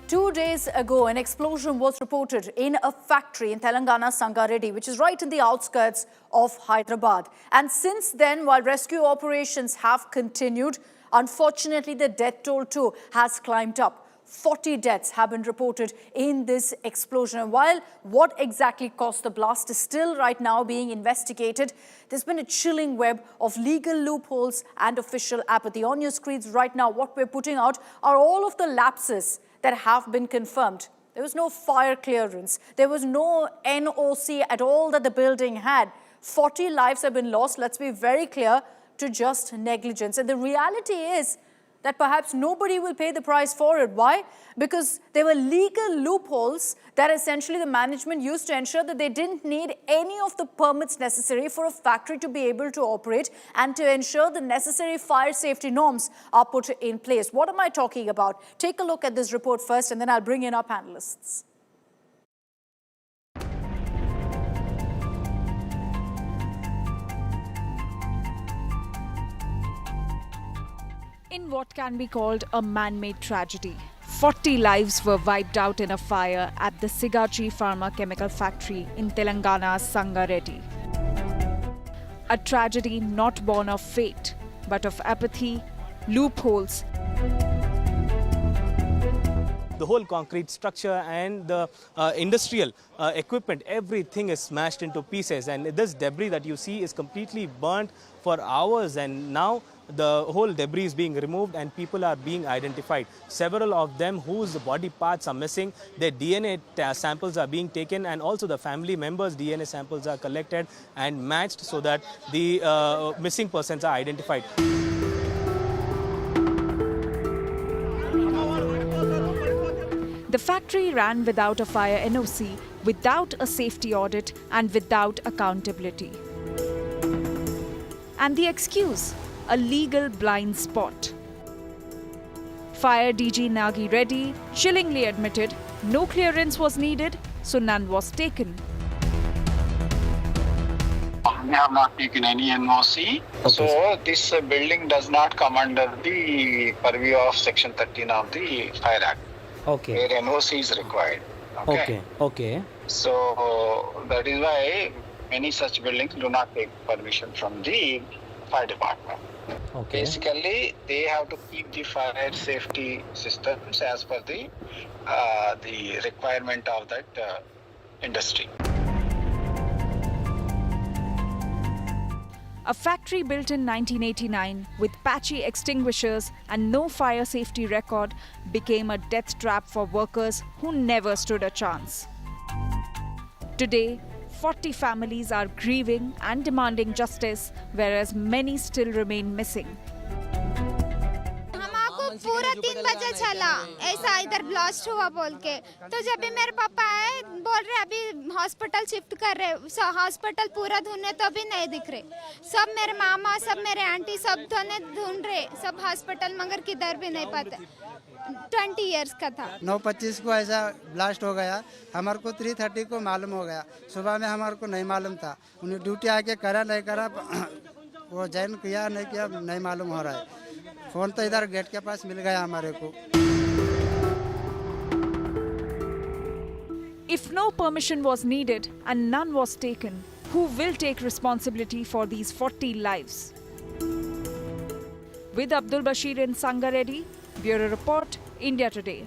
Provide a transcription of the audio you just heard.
2 days ago, an explosion was reported in a factory in Telangana Sangareddy, which is right in the outskirts of Hyderabad. And since then, while rescue operations have continued, unfortunately, the death toll too has climbed up. 40 deaths have been reported in this explosion. And while what exactly caused the blast is still right now being investigated, there's been a chilling web of legal loopholes and official apathy. On your screens right now, what we're putting out are all of the lapses that have been confirmed. There was no fire clearance. There was no NOC at all that the building had. 40 lives have been lost, let's be very clear, to just negligence. And the reality is that perhaps nobody will pay the price for it. Why? Because there were legal loopholes that essentially the management used to ensure that they didn't need any of the permits necessary for a factory to be able to operate and to ensure the necessary fire safety norms are put in place. What am I talking about? Take a look at this report first, and then I'll bring in our panelists. In what can be called a man-made tragedy, 40 lives were wiped out in a fire at the Sigachi Pharma Chemical Factory in Telangana's Sangareddy. A tragedy not born of fate, but of apathy, loopholes. The whole concrete structure and the industrial equipment, everything is smashed into pieces, and this debris that you see is completely burnt for hours, and now the whole debris is being removed and people are being identified. Several of them whose body parts are missing, their DNA samples are being taken, and also the family members' DNA samples are collected and matched so that the missing persons are identified. The factory ran without a fire NOC, without a safety audit, and without accountability. And the excuse? A legal blind spot. Fire DG Nagi Reddy chillingly admitted no clearance was needed, so none was taken. We have not taken any NOC, so this building does not come under the purview of Section 13 of the Fire Act, where NOC is required. Okay. So that is why many such buildings do not take permission from the fire department. Basically, they have to keep the fire safety systems as per the requirement of that industry. A factory built in 1989 with patchy extinguishers and no fire safety record became a death trap for workers who never stood a chance. Today, 40 families are grieving and demanding justice, whereas many still remain missing. पूरा 3 बजे चला ऐसा इधर blast हुआ बोल के, तो जब भी मेरे पापा आए बोल रहे अभी हॉस्पिटल शिफ्ट कर रहे, हॉस्पिटल पूरा ढूंढने तो भी नहीं दिख रहे. सब मेरे मामा, सब मेरे आंटी, सब ढूंढ रहे, सब हॉस्पिटल, मगर किधर भी नहीं पता. 20 इयर्स का था. 9:25 को ऐसा ब्लास्ट हो गया. हमारे को 3:30 को मालूम हो गया. सुबह में हमारे को नहीं मालूम था. उन्हें ड्यूटी आके करा नहीं करा, वो जॉइन किया नहीं किया नहीं मालूम हो रहा है. फोन तो इधर गेट के पास मिल गया हमारे को. If no permission was needed and none was taken, who will take responsibility for these 40 lives? With Abdul Bashir in Sangareddy, Bureau Report, India Today.